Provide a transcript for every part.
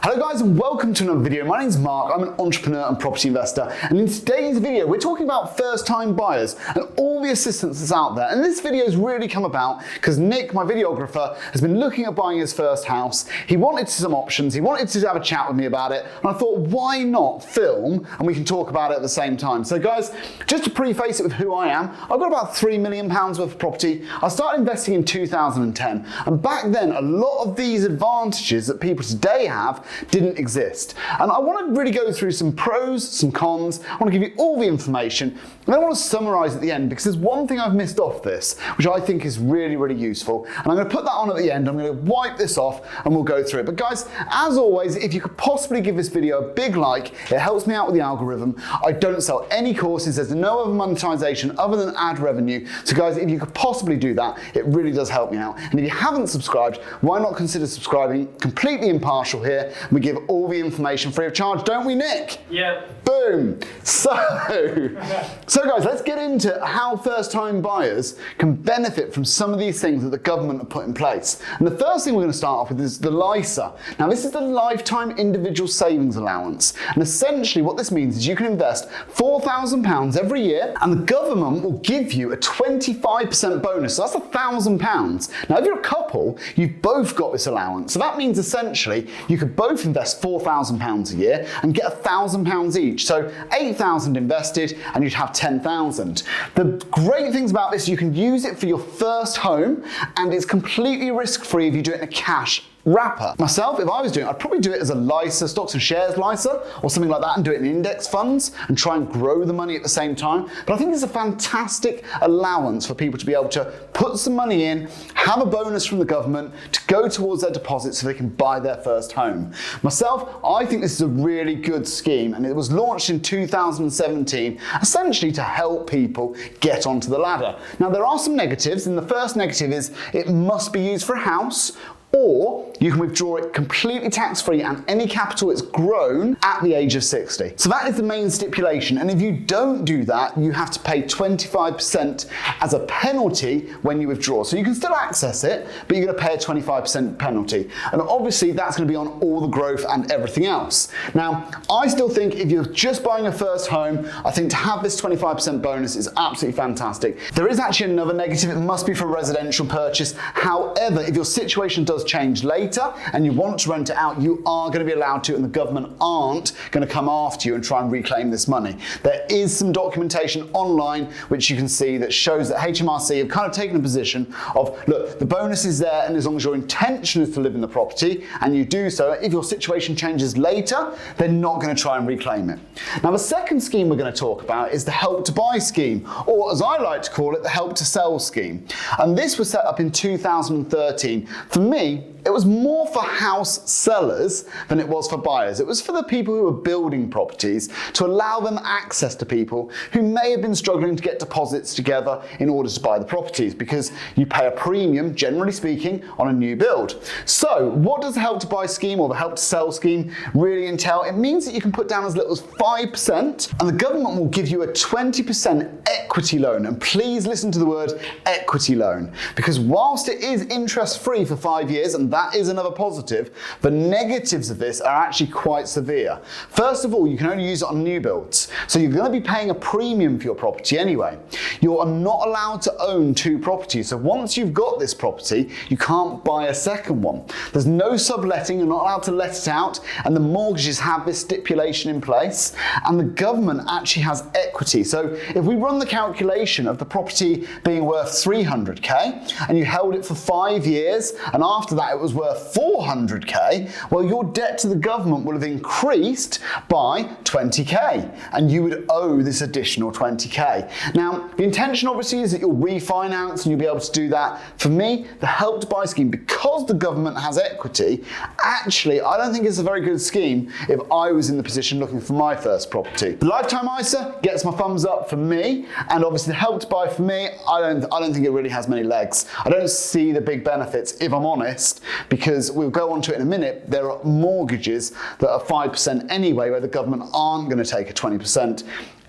Hello guys and welcome to another video. My name's Mark, I'm an entrepreneur and property investor, and in today's video we're talking about first time buyers and all the assistance that's out there. And this video has really come about because Nick, my videographer, has been looking at buying his first house. He wanted some options, he wanted to have a chat with me about it, and I thought why not film and we can talk about it at the same time. So guys, just to preface it with who I am, I've got about £3 million worth of property. I started investing in 2010, and back then a lot of these advantages that people today have didn't exist. And I want to really go through some pros, some cons. I want to give you all the information, and I want to summarize at the end because there's one thing I've missed off this, which I think is really, really useful. And I'm going to put that on at the end. I'm going to wipe this off and we'll go through it. But guys, as always, if you could possibly give this video a big like, it helps me out with the algorithm. I don't sell any courses. There's no other monetization other than ad revenue. So guys, if you could possibly do that, it really does help me out. And if you haven't subscribed, why not consider subscribing? Completely impartial here. We give all the information free of charge, don't we, Nick? Yeah. Boom. So guys, let's get into how first-time buyers can benefit from some of these things that the government have put in place. And the first thing we're going to start off with is the LISA. Now, this is the Lifetime Individual Savings Allowance. And essentially what this means is you can invest £4,000 every year, and the government will give you a 25% bonus. So that's £1,000. Now, if you're a couple, you've both got this allowance. So that means essentially you could both invest £4,000 a year and get £1,000 each. So 8,000 invested and you'd have 10,000. The great things about this, you can use it for your first home and it's completely risk-free if you do it in a cash wrapper. Myself, if I was doing it, I'd probably do it as a LISA, stocks and shares LISA, or something like that, and do it in index funds and try and grow the money at the same time. But I think it's a fantastic allowance for people to be able to put some money in, have a bonus from the government to go towards their deposit so they can buy their first home. Myself, I think this is a really good scheme, and it was launched in 2017, essentially to help people get onto the ladder. Now, there are some negatives, and the first negative is it must be used for a house, or you can withdraw it completely tax-free and any capital it's grown at the age of 60. So that is the main stipulation. And if you don't do that, you have to pay 25% as a penalty when you withdraw. So you can still access it, but you're going to pay a 25% penalty. And obviously that's going to be on all the growth and everything else. Now, I still think if you're just buying a first home, I think to have this 25% bonus is absolutely fantastic. There is actually another negative. It must be for residential purchase. However, if your situation does change later and you want to rent it out, you are going to be allowed to, and the government aren't going to come after you and try and reclaim this money. There is some documentation online which you can see that shows that HMRC have kind of taken a position of, look, the bonus is there, and as long as your intention is to live in the property and you do so, if your situation changes later, they're not going to try and reclaim it. Now, the second scheme we're going to talk about is the Help to Buy scheme, or as I like to call it, the Help to Sell scheme. And this was set up in 2013. For me, it was more for house sellers than it was for buyers. It was for the people who were building properties to allow them access to people who may have been struggling to get deposits together in order to buy the properties, because you pay a premium, generally speaking, on a new build. So what does the Help to Buy scheme or the Help to Sell scheme really entail? It means that you can put down as little as 5% and the government will give you a 20% equity loan. And please listen to the word equity loan, because whilst it is interest free for 5 years, and that is another positive, the negatives of this are actually quite severe. First of all, you can only use it on new builds. So you're going to be paying a premium for your property anyway. You are not allowed to own two properties. So once you've got this property, you can't buy a second one. There's no subletting, you're not allowed to let it out, and the mortgages have this stipulation in place, and the government actually has equity. So if we run the calculation of the property being worth 300k and you held it for 5 years, and after that it was worth 400k, well, your debt to the government will have increased by 20k, and you would owe this additional 20k. Now, the intention obviously is that you'll refinance and you'll be able to do that. For me, the Help to Buy scheme, because the government has equity, actually, I don't think it's a very good scheme if I was in the position looking for my first property. The Lifetime ISA gets my thumbs up for me, and obviously the Help to Buy for me, I don't think it really has many legs. I don't see the big benefits, if I'm honest, because we'll go on to it in a minute. There are mortgages that are 5% anyway, where the government aren't going to take a 20%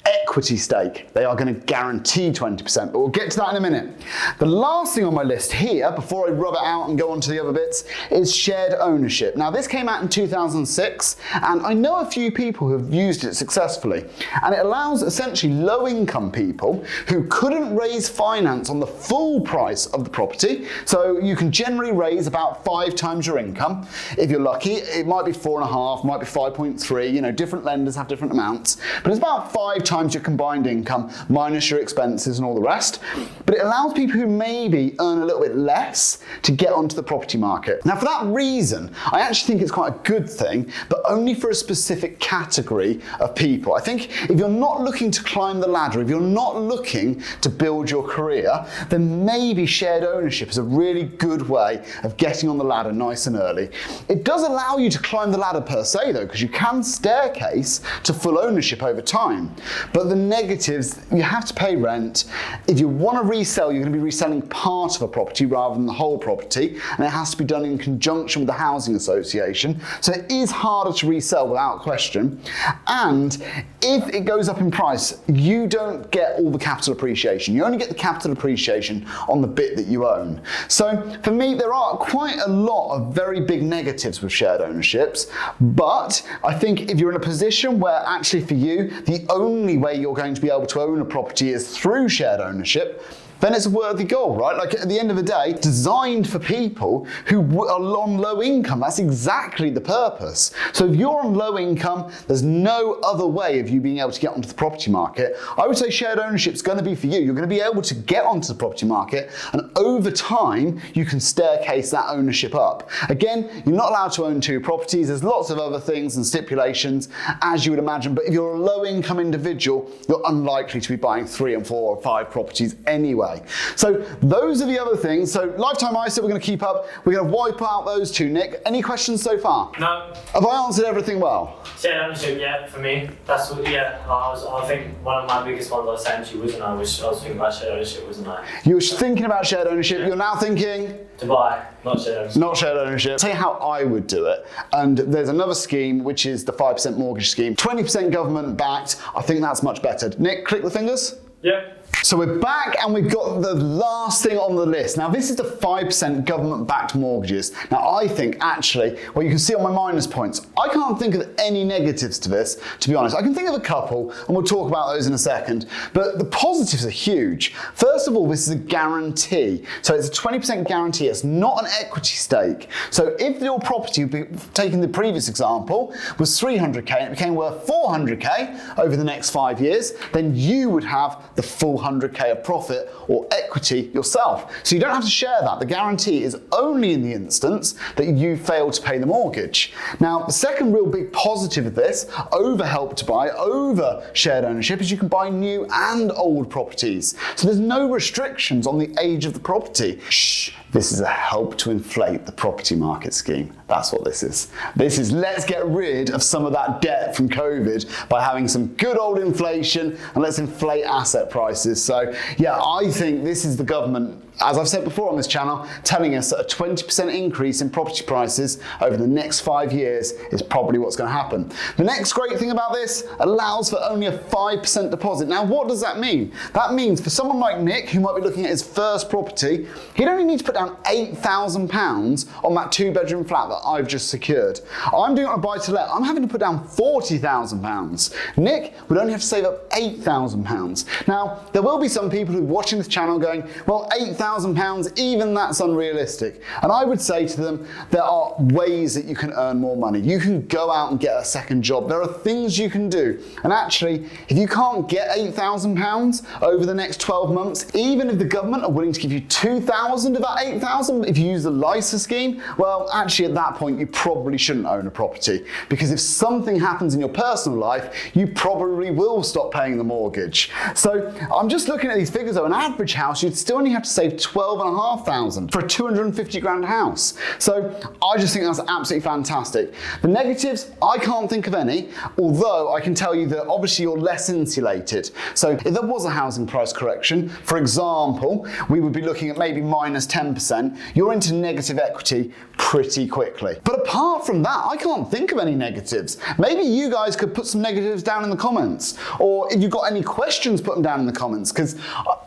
equity stake. They are going to guarantee 20%, but we'll get to that in a minute. The last thing on my list here, before I rub it out and go on to the other bits, is shared ownership. Now, this came out in 2006, and I know a few people who have used it successfully, and it allows essentially low-income people who couldn't raise finance on the full price of the property. So you can generally raise about 5 times your income. If you're lucky, it might be 4.5, might be 5.3, you know, different lenders have different amounts, but it's about 5 times your combined income minus your expenses and all the rest. But it allows people who maybe earn a little bit less to get onto the property market. Now, for that reason, I actually think it's quite a good thing, but only for a specific category of people. I think if you're not looking to climb the ladder, if you're not looking to build your career, then maybe shared ownership is a really good way of getting on the ladder nice and early. It does allow you to climb the ladder per se though, because you can staircase to full ownership over time. But the negatives, you have to pay rent. If you want to resell, you're going to be reselling part of a property rather than the whole property, and it has to be done in conjunction with the housing association. So it is harder to resell without question. And if it goes up in price, you don't get all the capital appreciation. You only get the capital appreciation on the bit that you own. So for me, there are quite a lot of very big negatives with shared ownerships, but I think if you're in a position where actually for you, the only way you're going to be able to own a property is through shared ownership, then it's a worthy goal, right? Like at the end of the day, designed for people who are on low income. That's exactly the purpose. So if you're on low income, there's no other way of you being able to get onto the property market. I would say shared ownership is going to be for you. You're going to be able to get onto the property market, and over time, you can staircase that ownership up. Again, you're not allowed to own 2 properties. There's lots of other things and stipulations, as you would imagine, but if you're a low income individual, you're unlikely to be buying 3 and 4 or 5 properties anyway. So those are the other things. So lifetime ISA we're going to keep up. We're going to wipe out those 2. Nick, any questions so far? No. Have I answered everything well? Shared ownership, yeah, for me. That's what, yeah. I think one of my biggest ones I was saying to you, wasn't I? I was thinking about shared ownership, wasn't I? You were thinking about shared ownership. Yeah. You're now thinking? To buy, not shared ownership. Not shared ownership. I'll tell you how I would do it. And there's another scheme, which is the 5% mortgage scheme. 20% government backed. I think that's much better. Nick, click the fingers. Yeah. So we're back and we've got the last thing on the list. Now this is the 5% government-backed mortgages. Now I think actually, well you can see on my minus points, I can't think of any negatives to this, to be honest. I can think of a couple and we'll talk about those in a second, but the positives are huge. First of all, this is a guarantee. So it's a 20% guarantee, it's not an equity stake. So if your property, taking the previous example, was 300k and it became worth 400k over the next 5 years, then you would have the full 100k of profit or equity yourself. So you don't have to share that. The guarantee is only in the instance that you fail to pay the mortgage. Now, the second real big positive of this, over Help to Buy, over shared ownership, is you can buy new and old properties. So there's no restrictions on the age of the property. Shh, this is a help to inflate the property market scheme. That's what this is. This is let's get rid of some of that debt from COVID by having some good old inflation and let's inflate asset prices. So yeah, I think this is the government, as I've said before on this channel, telling us that a 20% increase in property prices over the next 5 years is probably what's going to happen. The next great thing about this allows for only a 5% deposit. Now, what does that mean? That means for someone like Nick, who might be looking at his first property, he'd only need to put down £8,000 on that 2-bedroom flat that I've just secured. I'm doing it on a buy-to-let. I'm having to put down £40,000. Nick would only have to save up £8,000. Now, there will be some people who are watching this channel going, well, £8,000, even that's unrealistic. And I would say to them, there are ways that you can earn more money. You can go out and get a second job. There are things you can do. And actually, if you can't get £8,000 over the next 12 months, even if the government are willing to give you 2,000 of that 8,000, if you use the LISA scheme, well, actually at that point, you probably shouldn't own a property. Because if something happens in your personal life, you probably will stop paying the mortgage. So I'm just looking at these figures though. An average house, you'd still only have to save paid $12,500 for a 250 grand house. So I just think that's absolutely fantastic. The negatives, I can't think of any, although I can tell you that obviously you're less insulated. So if there was a housing price correction, for example, we would be looking at maybe minus 10%, you're into negative equity pretty quickly. But apart from that, I can't think of any negatives. Maybe you guys could put some negatives down in the comments, or if you've got any questions, put them down in the comments, because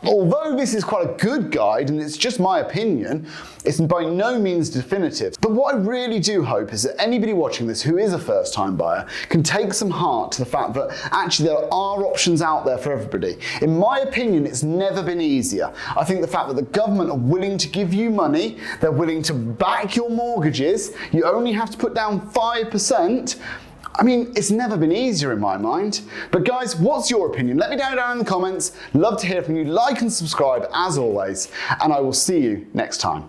although this is quite a good guide and it's just my opinion, it's by no means definitive. But what I really do hope is that anybody watching this who is a first-time buyer can take some heart to the fact that actually there are options out there for everybody. In my opinion, it's never been easier. I think the fact that the government are willing to give you money, they're willing to back your mortgages, you only have to put down 5%. I mean, it's never been easier in my mind. But guys, what's your opinion? Let me know down in the comments. Love to hear from you. Like and subscribe as always, and I will see you next time.